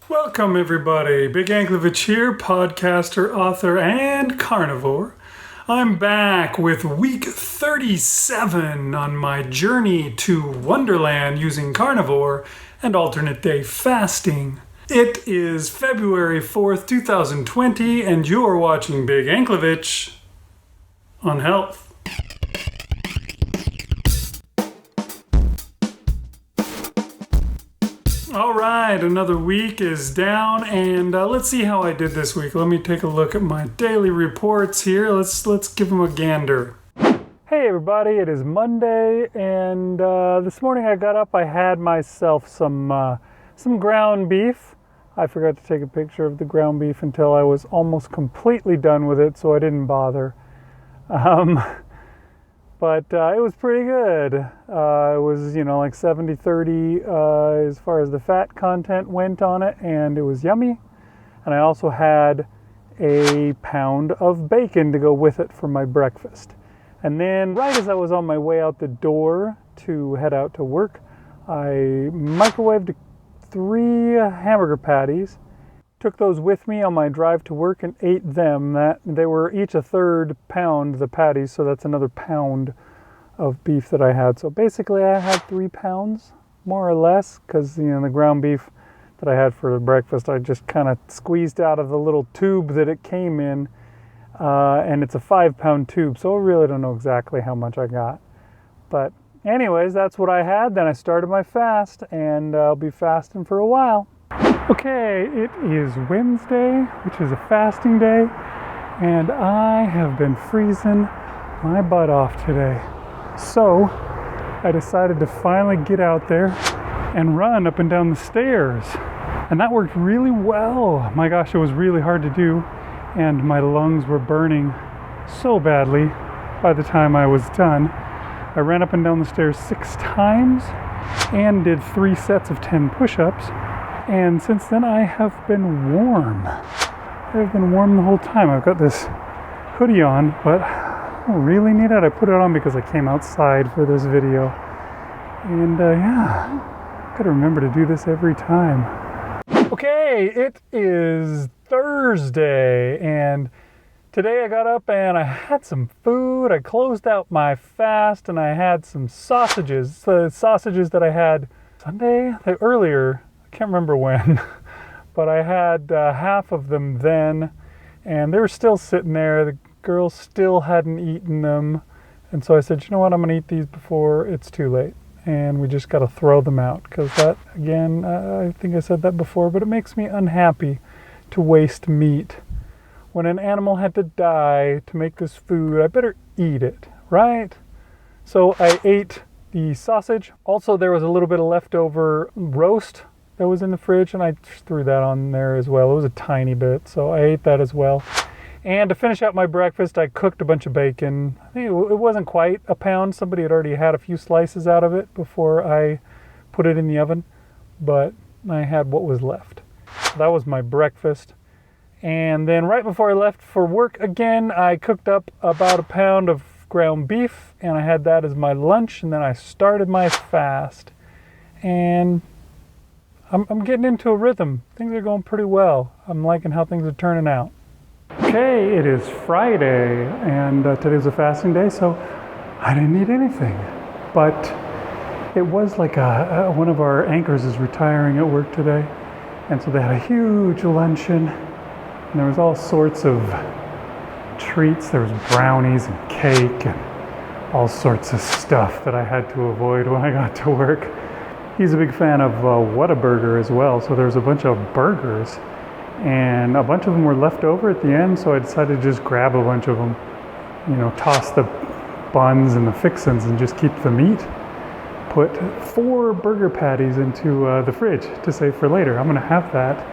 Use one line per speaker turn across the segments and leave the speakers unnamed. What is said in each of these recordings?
Welcome, everybody. Big Anklevich here, podcaster, author, and carnivore. I'm back with week 37 on my journey to One-derland using carnivore and alternate day fasting. It is February 4th, 2020, and you're watching Big Anklevich on health. All right, another week is down, and let's see how I did this week. Let me take a look at my daily reports here. Let's give them a gander. Hey everybody, it is Monday, and this morning I got up. I had myself some ground beef. I forgot to take a picture of the ground beef until I was almost completely done with it, so I didn't bother. But it was pretty good. It was, like 70-30 as far as the fat content went on it, and it was yummy. And I also had a pound of bacon to go with it for my breakfast. And then right as I was on my way out the door to head out to work, I microwaved 3 hamburger patties, took those with me on my drive to work and ate them. They were each a third pound, the patties, so that's another pound of beef that I had. So basically I had 3 pounds, more or less, because the ground beef that I had for breakfast, I just kind of squeezed out of the little tube that it came in, and it's a 5-pound tube, so I really don't know exactly how much I got. But anyways, that's what I had. Then I started my fast, and I'll be fasting for a while. Okay, it is Wednesday, which is a fasting day, and I have been freezing my butt off today. So I decided to finally get out there and run up and down the stairs. And that worked really well. My gosh, it was really hard to do, and my lungs were burning so badly by the time I was done. I ran up and down the stairs 6 times and did 3 sets of 10 push-ups. And since then, I have been warm. I've been warm the whole time. I've got this hoodie on, but I don't really need it. I put it on because I came outside for this video. And gotta remember to do this every time. Okay, it is Thursday, and today I got up and I had some food. I closed out my fast, and I had some sausages. The sausages that I had Sunday, earlier. I can't remember when, but I had half of them then, and they were still sitting there. The girls still hadn't eaten them, and so I said, you know what, I'm going to eat these before it's too late, and we just got to throw them out, because that, again, I think I said that before, but it makes me unhappy to waste meat. When an animal had to die to make this food, I better eat it, right? So I ate the sausage. Also, there was a little bit of leftover roast that was in the fridge, and I just threw that on there as well. It was a tiny bit, so I ate that as well. And to finish out my breakfast, I cooked a bunch of bacon. I think it wasn't quite a pound. Somebody had already had a few slices out of it before I put it in the oven, but I had what was left. So that was my breakfast. And then right before I left for work again, I cooked up about a pound of ground beef, and I had that as my lunch, and then I started my fast. And I'm getting into a rhythm. Things are going pretty well. I'm liking how things are turning out. Okay, it is Friday, and today's a fasting day, so I didn't eat anything. But it was like one of our anchors is retiring at work today, and so they had a huge luncheon, and there was all sorts of treats. There was brownies and cake and all sorts of stuff that I had to avoid when I got to work. He's a big fan of Whataburger as well, so there's a bunch of burgers, and a bunch of them were left over at the end, so I decided to just grab a bunch of them, toss the buns and the fixins and just keep the meat. Put 4 burger patties into the fridge to save for later. I'm gonna have that,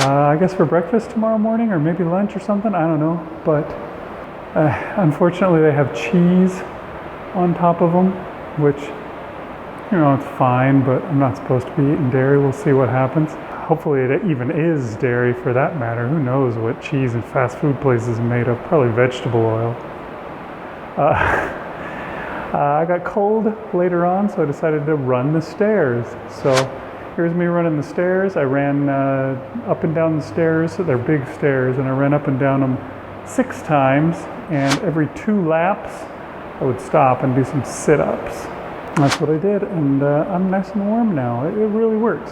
I guess for breakfast tomorrow morning, or maybe lunch or something, I don't know, but unfortunately they have cheese on top of them, which it's fine, but I'm not supposed to be eating dairy. We'll see what happens. Hopefully it even is dairy for that matter. Who knows what cheese and fast food places are made of? Probably vegetable oil. I got cold later on, so I decided to run the stairs. So here's me running the stairs. I ran up and down the stairs. They're big stairs, and I ran up and down them 6 times, and every 2 laps I would stop and do some sit-ups. That's what I did, and I'm nice and warm now. It really works.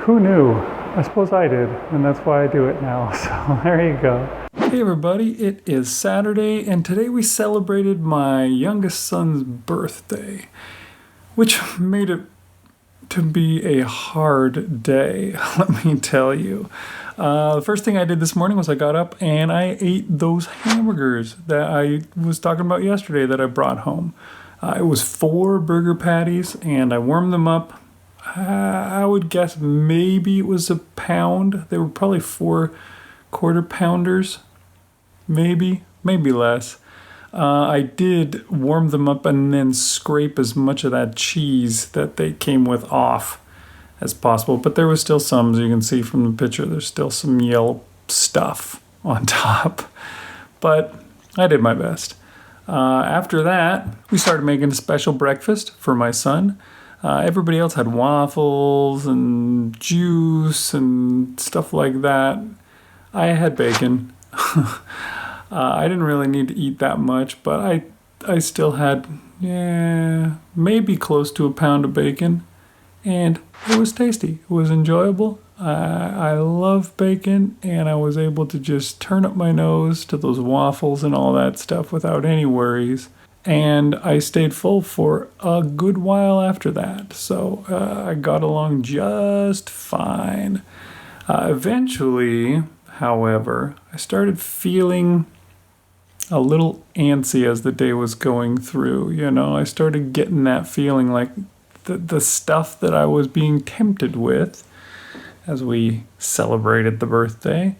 Who knew? I suppose I did, and that's why I do it now. So there you go. Hey everybody, it is Saturday, and today we celebrated my youngest son's birthday, which made it to be a hard day, let me tell you. The first thing I did this morning was I got up and I ate those hamburgers that I was talking about yesterday that I brought home. It was 4 burger patties, and I warmed them up. I would guess maybe it was a pound. They were probably 4 quarter-pounders, maybe less. I did warm them up and then scrape as much of that cheese that they came with off as possible. But there was still some, as you can see from the picture, there's still some yellow stuff on top. But I did my best. After that, we started making a special breakfast for my son. Everybody else had waffles and juice and stuff like that. I had bacon. I didn't really need to eat that much, but I still had, maybe close to a pound of bacon, and it was tasty. It was enjoyable. I love bacon, and I was able to just turn up my nose to those waffles and all that stuff without any worries, and I stayed full for a good while after that, so I got along just fine. Eventually, however, I started feeling a little antsy as the day was going through. I started getting that feeling like the stuff that I was being tempted with as we celebrated the birthday,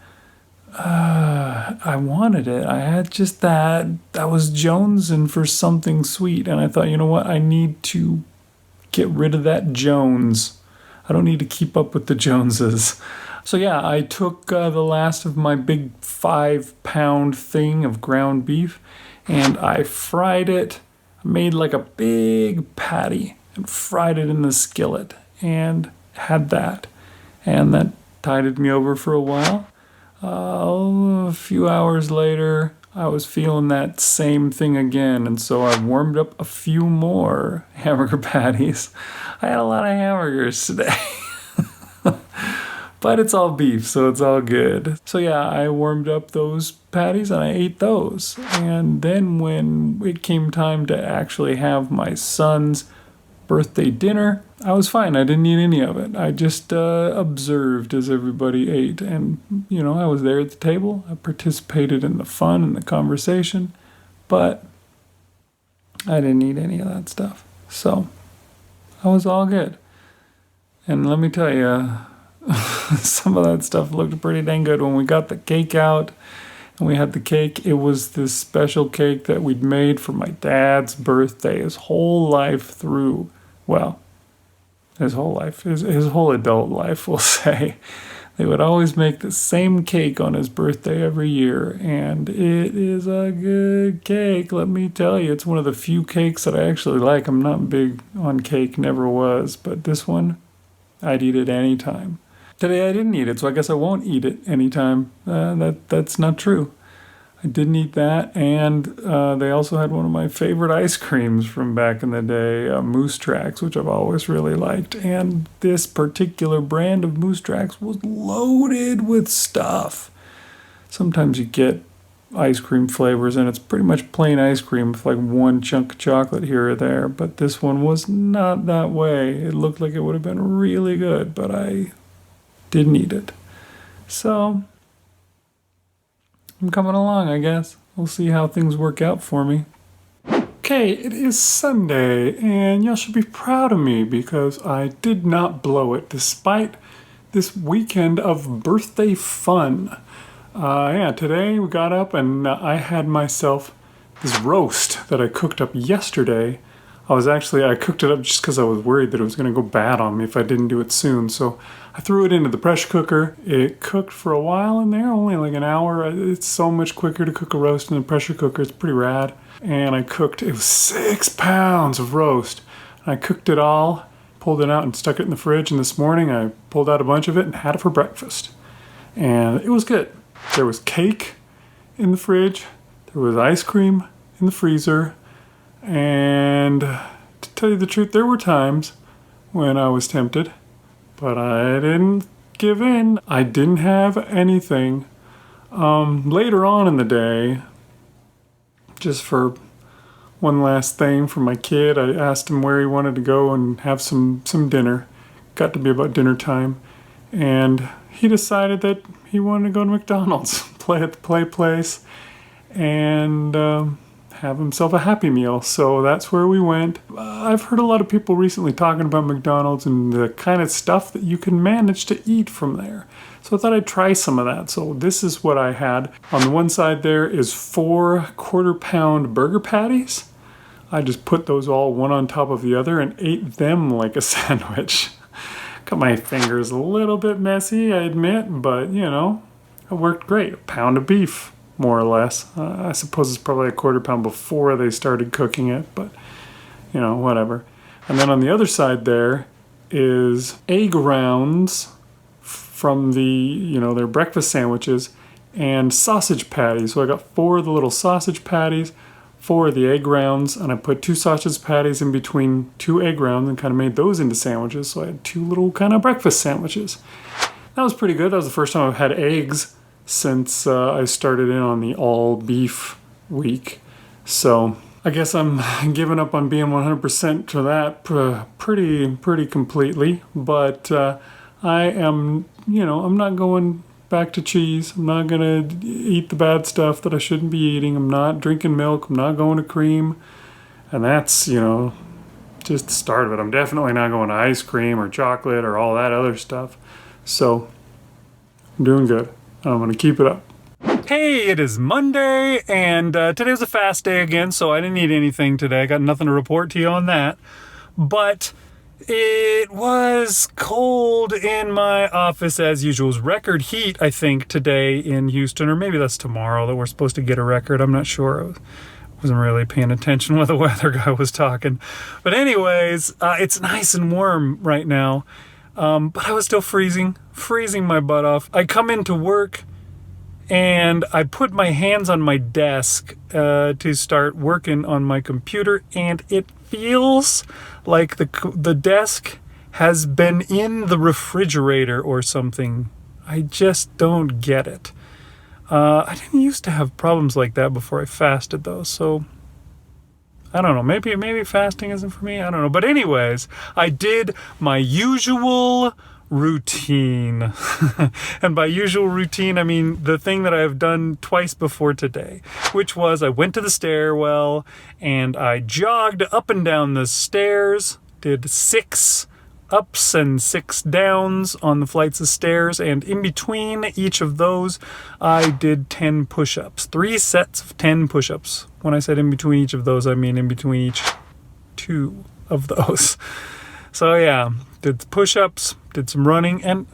I wanted it. I had just that. I was jonesing for something sweet, and I thought, you know what? I need to get rid of that Jones. I don't need to keep up with the Joneses. So yeah, I took the last of my big 5-pound thing of ground beef, and I fried it. I made like a big patty and fried it in the skillet and had that. And that tided me over for a while. A few hours later, I was feeling that same thing again, and so I warmed up a few more hamburger patties. I had a lot of hamburgers today. But it's all beef, so it's all good. So yeah, I warmed up those patties and I ate those. And then when it came time to actually have my son's birthday dinner, I was fine. I didn't eat any of it. I just observed as everybody ate. And, I was there at the table. I participated in the fun and the conversation. But I didn't eat any of that stuff. So I was all good. And let me tell you, some of that stuff looked pretty dang good when we got the cake out and we had the cake. It was this special cake that we'd made for my dad's birthday his whole life through. Well, his whole life, his whole adult life, we'll say. They would always make the same cake on his birthday every year, and it is a good cake, let me tell you. It's one of the few cakes that I actually like. I'm not big on cake, never was, but this one, I'd eat it anytime. Today I didn't eat it, so I guess I won't eat it anytime. That's not true. I didn't eat that, and they also had one of my favorite ice creams from back in the day, Moose Tracks, which I've always really liked. And this particular brand of Moose Tracks was loaded with stuff. Sometimes you get ice cream flavors, and it's pretty much plain ice cream with like one chunk of chocolate here or there, but this one was not that way. It looked like it would have been really good, but I didn't eat it. So I'm coming along, I guess. We'll see how things work out for me. Okay, it is Sunday, and y'all should be proud of me because I did not blow it despite this weekend of birthday fun. Today we got up and I had myself this roast that I cooked up yesterday. I cooked it up just because I was worried that it was going to go bad on me if I didn't do it soon. So I threw it into the pressure cooker. It cooked for a while in there, only like an hour. It's so much quicker to cook a roast in the pressure cooker. It's pretty rad. And it was 6 pounds of roast. And I cooked it all, pulled it out and stuck it in the fridge. And this morning I pulled out a bunch of it and had it for breakfast. And it was good. There was cake in the fridge. There was ice cream in the freezer. And to tell you the truth, there were times when I was tempted, but I didn't give in. I didn't have anything. Later on in the day, just for one last thing for my kid, I asked him where he wanted to go and have some dinner. Got to be about dinner time. And he decided that he wanted to go to McDonald's, play at the play place, and have himself a Happy Meal. So that's where we went. I've heard a lot of people recently talking about McDonald's and the kind of stuff that you can manage to eat from there. So I thought I'd try some of that. So this is what I had. On the one side there is 4 quarter-pound burger patties. I just put those all one on top of the other and ate them like a sandwich. Got my fingers a little bit messy, I admit, but you know, it worked great. A pound of beef, more or less. I suppose it's probably a quarter pound before they started cooking it, but you know, whatever. And then on the other side there is egg rounds from the, you know, their breakfast sandwiches and sausage patties. So I got 4 of the little sausage patties, 4 of the egg rounds, and I put 2 sausage patties in between 2 egg rounds and kind of made those into sandwiches. So I had 2 little kind of breakfast sandwiches. That was pretty good. That was the first time I've had eggs since I started in on the all beef week. So I guess I'm giving up on being 100% to that pretty completely. But I am, you know, I'm not going back to cheese. I'm not going to eat the bad stuff that I shouldn't be eating. I'm not drinking milk. I'm not going to cream. And that's, you know, just the start of it. I'm definitely not going to ice cream or chocolate or all that other stuff. So I'm doing good. I'm going to keep it up. Hey, it is Monday, and today was a fast day again, so I didn't eat anything today. I got nothing to report to you on that. But it was cold in my office as usual. It was record heat, I think, today in Houston, or maybe that's tomorrow that we're supposed to get a record. I'm not sure. I wasn't really paying attention when the weather guy was talking. But anyways, it's nice and warm right now. But I was still freezing my butt off. I come into work and I put my hands on my desk to start working on my computer, and it feels like the desk has been in the refrigerator or something. I just don't get it. I didn't used to have problems like that before I fasted though, so I don't know, maybe fasting isn't for me, I don't know. But anyways, I did my usual routine. And by usual routine, I mean the thing that I've done twice before today, which was I went to the stairwell and I jogged up and down the stairs, did 6 ups and 6 downs on the flights of stairs, and in between each of those I did 10 push-ups, 3 sets of 10 push-ups. When I said in between each of those, I mean in between each 2 of those. So yeah, did push-ups, did some running, and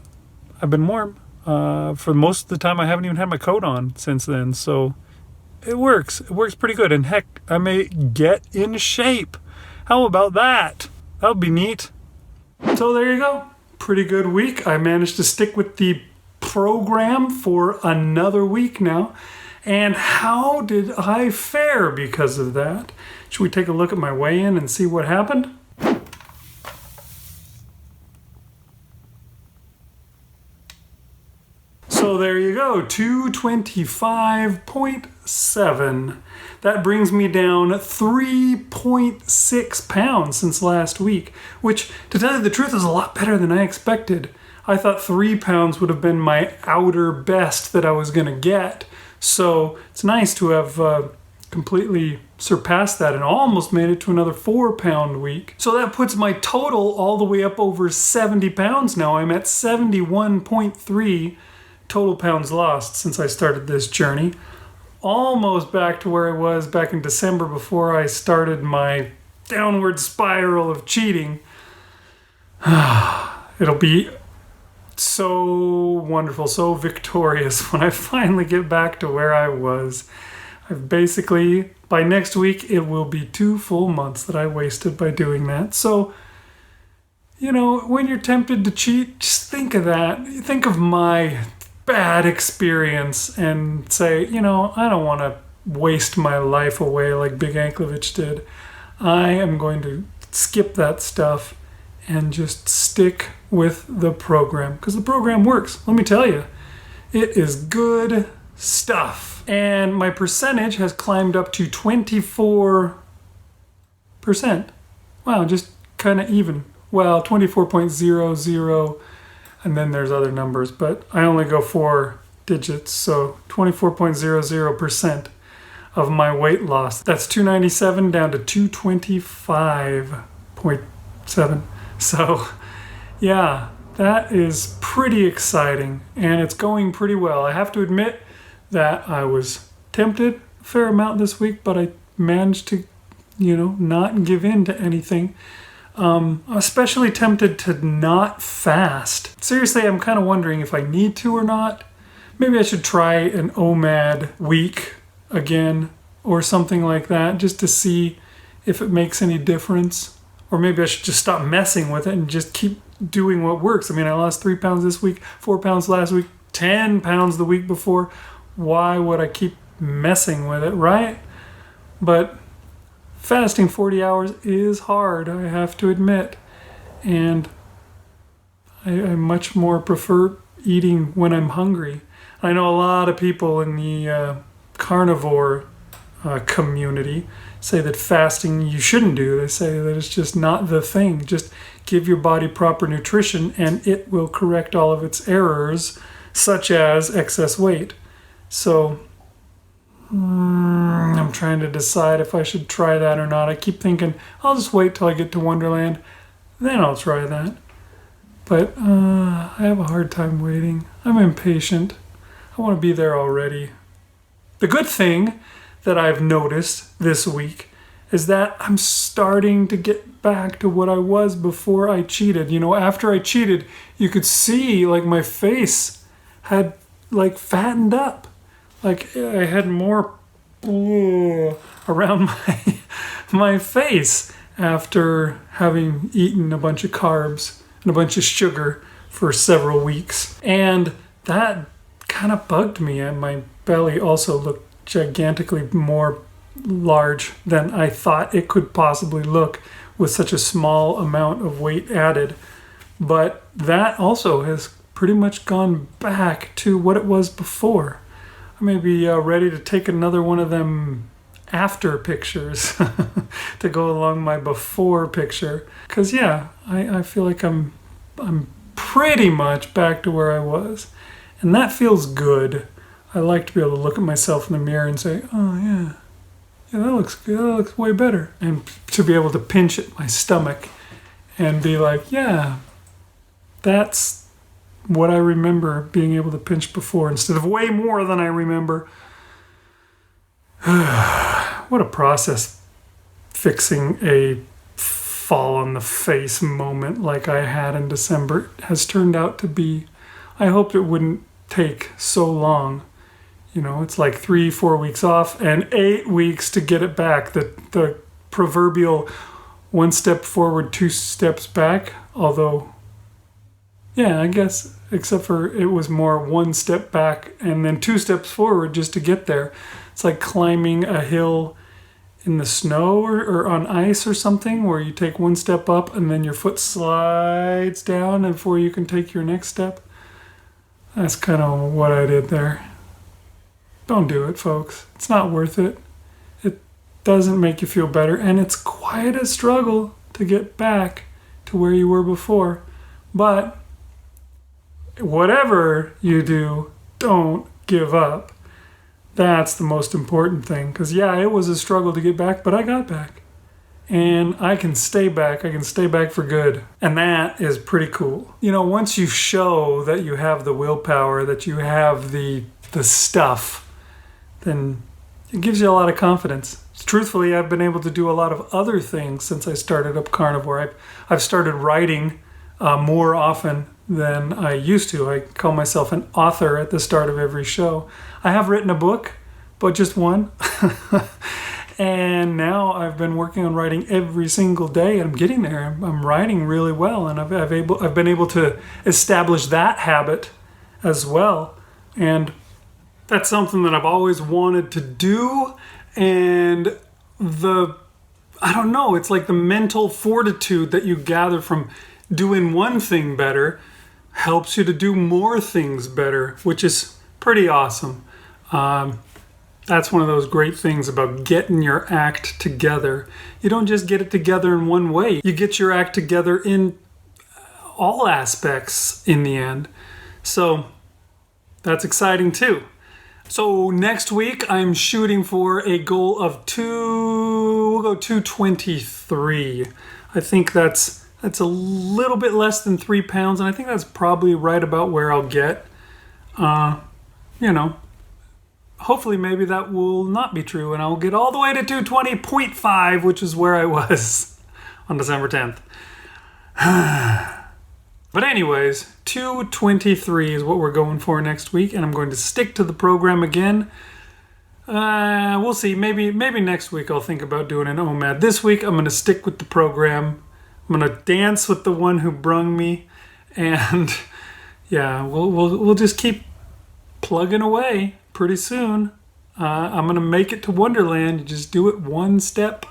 I've been warm. For most of the time I haven't even had my coat on since then, so it works pretty good. And heck, I may get in shape. How about that? That would be neat. So there you go. Pretty good week. I managed to stick with the program for another week now. And how did I fare because of that? Should we take a look at my weigh-in and see what happened? So there you go, 225.7. That brings me down 3.6 pounds since last week, which, to tell you the truth, is a lot better than I expected. I thought 3 pounds would have been my outer best that I was going to get. So it's nice to have completely surpassed that and almost made it to another 4-pound week. So that puts my total all the way up over 70 pounds now. I'm at 71.3 total pounds lost since I started this journey. Almost back to where I was back in December before I started my downward spiral of cheating. It'll be so wonderful, so victorious when I finally get back to where I was. I've basically, by next week, it will be 2 full months that I wasted by doing that. So when you're tempted to cheat, just think of that. Think of my bad experience and say, I don't want to waste my life away like Big Anklevich did. I am going to skip that stuff and just stick with the program, because the program works. Let me tell you, it is good stuff. And my percentage has climbed up to 24%. Wow, just kind of even. Well, 24.00, and then there's other numbers, but I only go 4 digits, so 24.00% of my weight loss. That's 297 down to 225.7. So, yeah, that is pretty exciting, and it's going pretty well. I have to admit that I was tempted a fair amount this week, but I managed to, not give in to anything. I'm especially tempted to not fast. Seriously, I'm kind of wondering if I need to or not. Maybe I should try an OMAD week again or something like that, just to see if it makes any difference. Or maybe I should just stop messing with it and just keep doing what works. I mean, I lost 3 pounds this week, 4 pounds last week, 10 pounds the week before. Why would I keep messing with it, right? But fasting 40 hours is hard, I have to admit. And I much more prefer eating when I'm hungry. I know a lot of people in the carnivore community say that fasting you shouldn't do. They say that it's just not the thing. Just give your body proper nutrition and it will correct all of its errors, such as excess weight. So I'm trying to decide if I should try that or not. I keep thinking, I'll just wait till I get to One-derland, then I'll try that. But I have a hard time waiting. I'm impatient. I want to be there already. The good thing that I've noticed this week is that I'm starting to get back to what I was before I cheated. After I cheated, you could see like my face had like fattened up. Like I had more around my face after having eaten a bunch of carbs and a bunch of sugar for several weeks. And that kind of bugged me, and my belly also looked gigantically more large than I thought it could possibly look with such a small amount of weight added. But that also has pretty much gone back to what it was before. I may be ready to take another one of them after pictures to go along my before picture. Because yeah, I feel like I'm pretty much back to where I was. And that feels good. I like to be able to look at myself in the mirror and say, oh yeah, that looks good, that looks way better. And to be able to pinch at my stomach and be like, yeah, that's what I remember being able to pinch before instead of way more than I remember. What a process fixing a fall on the face moment like I had in December has turned out to be. I hoped it wouldn't take so long. It's like 3-4 weeks off and 8 weeks to get it back. The proverbial 1 step forward, 2 steps back. Although, yeah, I guess, except for it was more 1 step back and then 2 steps forward just to get there. It's like climbing a hill in the snow or on ice or something, where you take 1 step up and then your foot slides down before you can take your next step. That's kind of what I did there. Don't do it, folks. It's not worth it. It doesn't make you feel better, and it's quite a struggle to get back to where you were before. But whatever you do, don't give up. That's the most important thing. Because yeah, it was a struggle to get back, but I got back. And I can stay back. I can stay back for good. And that is pretty cool. Once you show that you have the willpower, that you have the stuff, then it gives you a lot of confidence. Truthfully, I've been able to do a lot of other things since I started up carnivore. I've started writing more often than I used to. I call myself an author at the start of every show. I have written a book, but just one. And now I've been working on writing every single day, and I'm getting there. I'm writing really well, and I've been able to establish that habit as well. And that's something that I've always wanted to do. And I don't know, it's like the mental fortitude that you gather from doing one thing better helps you to do more things better, which is pretty awesome. That's one of those great things about getting your act together. You don't just get it together in one way. You get your act together in all aspects in the end. So that's exciting too. So next week I'm shooting for a goal of 223. I think that's a little bit less than 3 pounds, and I think that's probably right about where I'll get. Hopefully maybe that will not be true, and I'll get all the way to 220.5, which is where I was on December 10th. But anyways, 223 is what we're going for next week, and I'm going to stick to the program again. We'll see. Maybe next week I'll think about doing an OMAD. This week I'm going to stick with the program. I'm going to dance with the one who brung me, and yeah, we'll just keep plugging away. Pretty soon, I'm going to make it to Wonderland. You just do it one step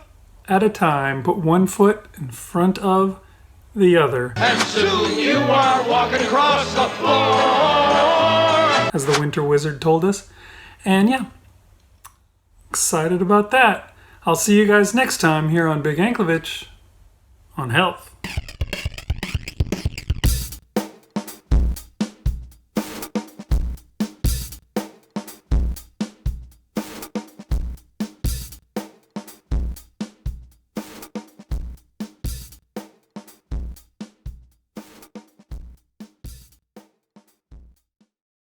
at a time. Put one foot in front of the other.
And soon you are walking across the floor,
as the Winter Wizard told us. And yeah, excited about that. I'll see you guys next time here on Big Anklevich on Health.